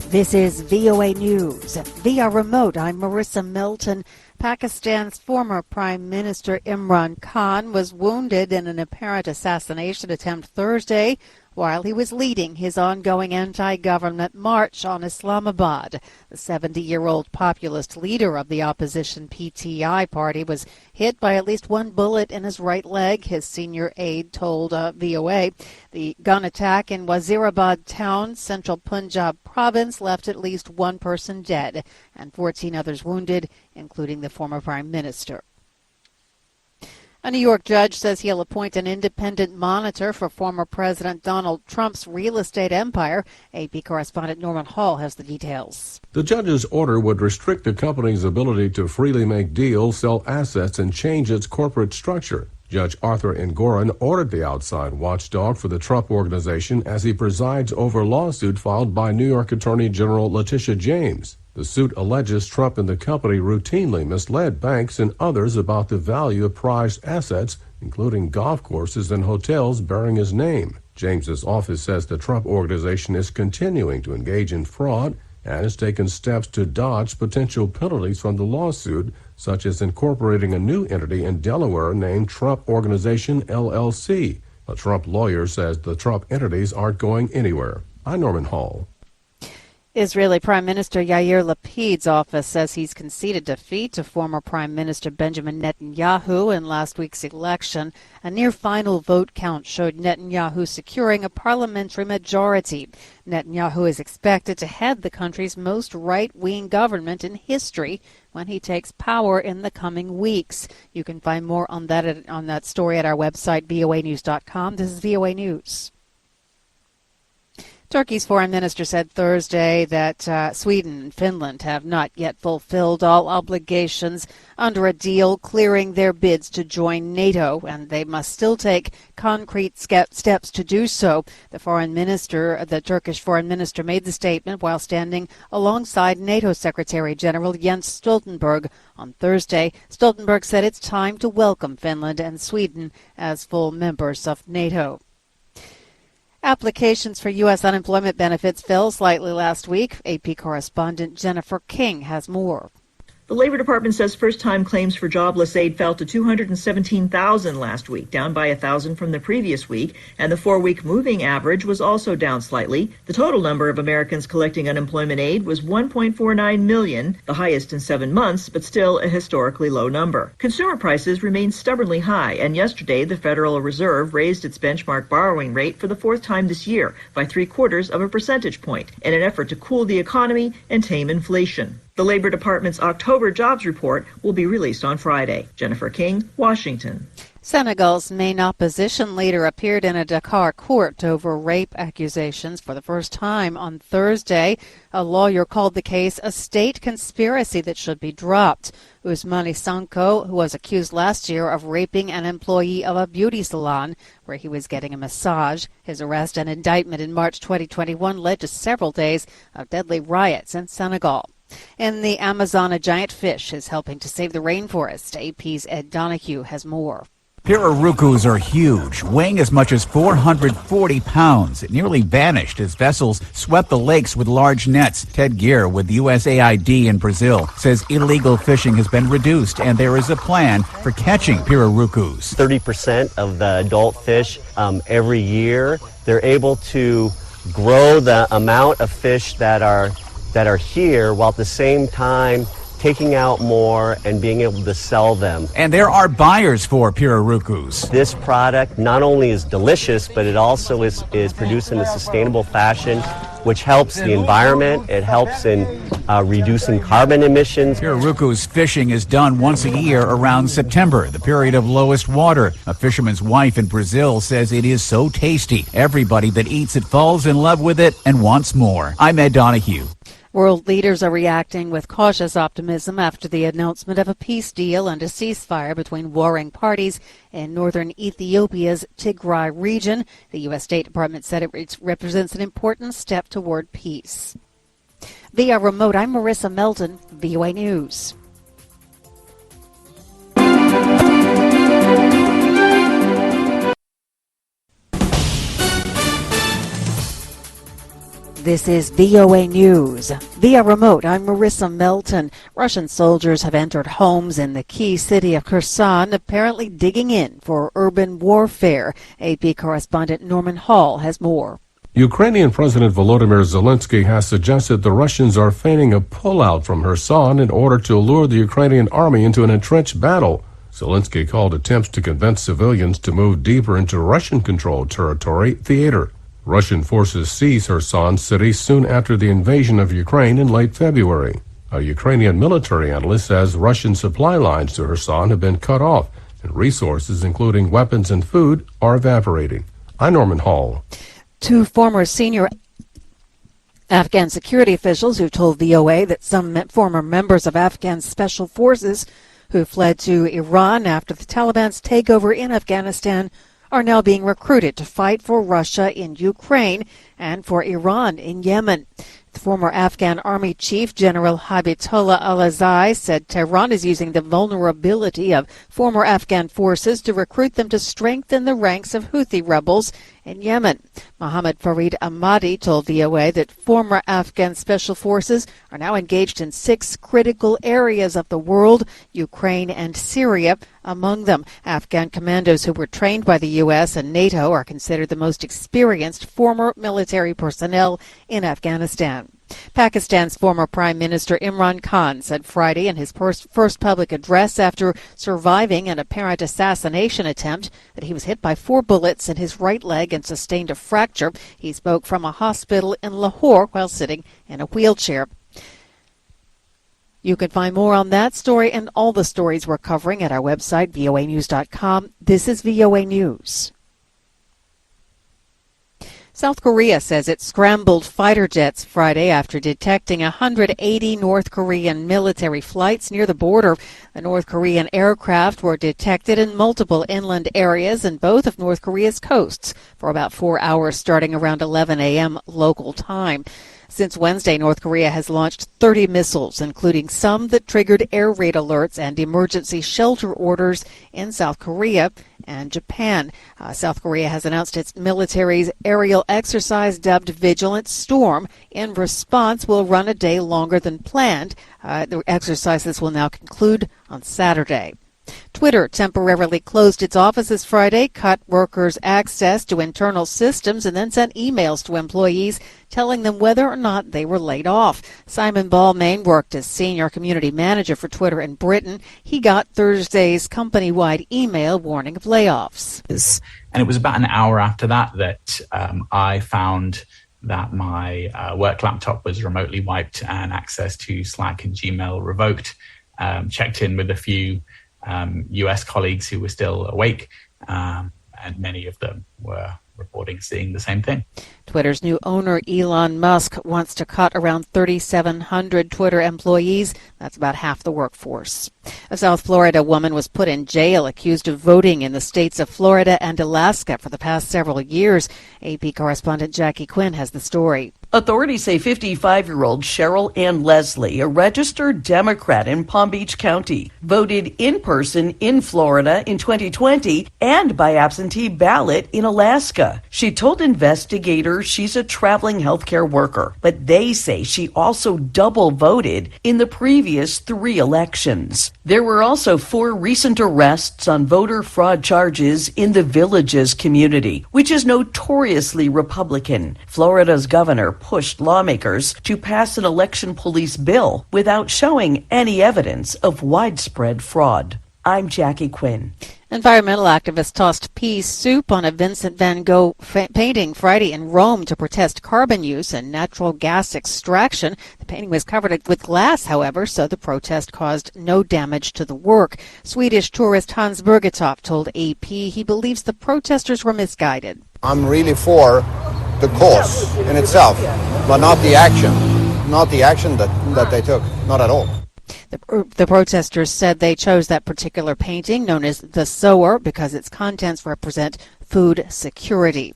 This is VOA News. Via remote, I'm Marissa Milton. Pakistan's former Prime Minister Imran Khan was wounded in an apparent assassination attempt Thursday while he was leading his ongoing anti-government march on Islamabad. The 70-year-old populist leader of the opposition PTI party was hit by at least one bullet in his right leg, his senior aide told VOA. The gun attack in Wazirabad town, central Punjab province, left at least one person dead and 14 others wounded, including the former prime minister. A New York judge says he'll appoint an independent monitor for former President Donald Trump's real estate empire. AP correspondent Norman Hall has the details. The judge's order would restrict the company's ability to freely make deals, sell assets, and change its corporate structure. Judge Arthur Engoron ordered the outside watchdog for the Trump Organization as he presides over a lawsuit filed by New York Attorney General Letitia James. The suit alleges Trump and the company routinely misled banks and others about the value of prized assets, including golf courses and hotels bearing his name. James's office says the Trump Organization is continuing to engage in fraud and has taken steps to dodge potential penalties from the lawsuit, such as incorporating a new entity in Delaware named Trump Organization, LLC. A Trump lawyer says the Trump entities aren't going anywhere. I'm Norman Hall. Israeli Prime Minister Yair Lapid's office says he's conceded defeat to former Prime Minister Benjamin Netanyahu in last week's election. A near-final vote count showed Netanyahu securing a parliamentary majority. Netanyahu is expected to head the country's most right-wing government in history when he takes power in the coming weeks. You can find more on that story at our website, voanews.com. This is VOA News. Turkey's foreign minister said Thursday that Sweden and Finland have not yet fulfilled all obligations under a deal clearing their bids to join NATO, and they must still take concrete steps to do so. The Turkish foreign minister made the statement while standing alongside NATO Secretary General Jens Stoltenberg on Thursday. Stoltenberg said it's time to welcome Finland and Sweden as full members of NATO. Applications for U.S. unemployment benefits fell slightly last week. AP correspondent Jennifer King has more. The Labor Department says first-time claims for jobless aid fell to 217,000 last week, down by 1,000 from the previous week, and the 4-week moving average was also down slightly. The total number of Americans collecting unemployment aid was 1.49 million, the highest in 7 months, but still a historically low number. Consumer prices remain stubbornly high, and yesterday the Federal Reserve raised its benchmark borrowing rate for the 4th time this year by 0.75 percentage point in an effort to cool the economy and tame inflation. The Labor Department's October jobs report will be released on Friday. Jennifer King, Washington. Senegal's main opposition leader appeared in a Dakar court over rape accusations for the first time on Thursday. A lawyer called the case a state conspiracy that should be dropped. Ousmane Sonko, who was accused last year of raping an employee of a beauty salon where he was getting a massage. His arrest and indictment in March 2021 led to several days of deadly riots in Senegal. In the Amazon, a giant fish is helping to save the rainforest. AP's Ed Donahue has more. Pirarucus are huge, weighing as much as 440 pounds. It nearly vanished as vessels swept the lakes with large nets. Ted Gear with USAID in Brazil says illegal fishing has been reduced and there is a plan for catching pirarucus. 30% of the adult fish every year. They're able to grow the amount of fish that are here while at the same time taking out more and being able to sell them. And there are buyers for pirarucus. This product not only is delicious, but it also is produced in a sustainable fashion, which helps the environment. It helps in reducing carbon emissions. Pirarucus fishing is done once a year around September, the period of lowest water. A fisherman's wife in Brazil says it is so tasty. Everybody that eats it falls in love with it and wants more. I'm Ed Donahue. World leaders are reacting with cautious optimism after the announcement of a peace deal and a ceasefire between warring parties in northern Ethiopia's Tigray region. The U.S. State Department said it represents an important step toward peace. Via remote, I'm Marissa Melton, VOA News. This is VOA News. Via remote, I'm Marissa Melton. Russian soldiers have entered homes in the key city of Kherson, apparently digging in for urban warfare. AP correspondent Norman Hall has more. Ukrainian President Volodymyr Zelensky has suggested the Russians are feigning a pullout from Kherson in order to lure the Ukrainian army into an entrenched battle. Zelensky called attempts to convince civilians to move deeper into Russian-controlled territory theater. Russian forces seized Kherson city soon after the invasion of Ukraine in late February. A Ukrainian military analyst says Russian supply lines to Kherson have been cut off, and resources, including weapons and food, are evaporating. I'm Norman Hall. Two former senior Afghan security officials who told VOA that some former members of Afghan special forces who fled to Iran after the Taliban's takeover in Afghanistan are now being recruited to fight for Russia in Ukraine and for Iran in Yemen. The former Afghan Army Chief General Habibullah al-Azai said Tehran is using the vulnerability of former Afghan forces to recruit them to strengthen the ranks of Houthi rebels in Yemen. Mohammed Farid Ahmadi told VOA that former Afghan special forces are now engaged in 6 critical areas of the world, Ukraine and Syria among them. Afghan commandos who were trained by the U.S. and NATO are considered the most experienced former military personnel in Afghanistan. Pakistan's former Prime Minister Imran Khan said Friday in his first public address after surviving an apparent assassination attempt that he was hit by 4 bullets in his right leg and sustained a fracture. He spoke from a hospital in Lahore while sitting in a wheelchair. You can find more on that story and all the stories we're covering at our website, voanews.com. This is VOA News. South Korea says it scrambled fighter jets Friday after detecting 180 North Korean military flights near the border. The North Korean aircraft were detected in multiple inland areas in both of North Korea's coasts for about 4 hours starting around 11 a.m. local time. Since Wednesday, North Korea has launched 30 missiles, including some that triggered air raid alerts and emergency shelter orders in South Korea and Japan. South Korea has announced its military's aerial exercise dubbed Vigilant Storm. In response, will run a day longer than planned. The exercises will now conclude on Saturday. Twitter temporarily closed its offices Friday, cut workers' access to internal systems, and then sent emails to employees telling them whether or not they were laid off. Simon Balmain worked as senior community manager for Twitter in Britain. He got Thursday's company-wide email warning of layoffs. And it was about an hour after that I found that my work laptop was remotely wiped and access to Slack and Gmail revoked. Checked in with a few US colleagues who were still awake, and many of them were reporting seeing the same thing. Twitter's new owner, Elon Musk, wants to cut around 3,700 Twitter employees. That's about half the workforce. A South Florida woman was put in jail accused of voting in the states of Florida and Alaska for the past several years. AP correspondent Jackie Quinn has the story. Authorities say 55-year-old Cheryl Ann Leslie, a registered Democrat in Palm Beach County, voted in person in Florida in 2020 and by absentee ballot in Alaska. She told investigators she's a traveling healthcare worker, but they say she also double voted in the previous 3 elections. There were also 4 recent arrests on voter fraud charges in the Villages community, which is notoriously Republican. Florida's governor pushed lawmakers to pass an election police bill without showing any evidence of widespread fraud. I'm Jackie Quinn. Environmental activists tossed pea soup on a Vincent van Gogh painting Friday in Rome to protest carbon use and natural gas extraction. The painting was covered with glass, however, so the protest caused no damage to the work. Swedish tourist Hans Bergethoff told AP he believes the protesters were misguided. I'm really for the cause in itself, but not the action. Not the action that they took, not at all. The protesters said they chose that particular painting, known as The Sower, because its contents represent food security.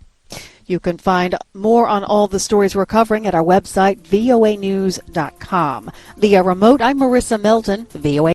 You can find more on all the stories we're covering at our website, voanews.com. Via remote, I'm Marissa Melton, VOA.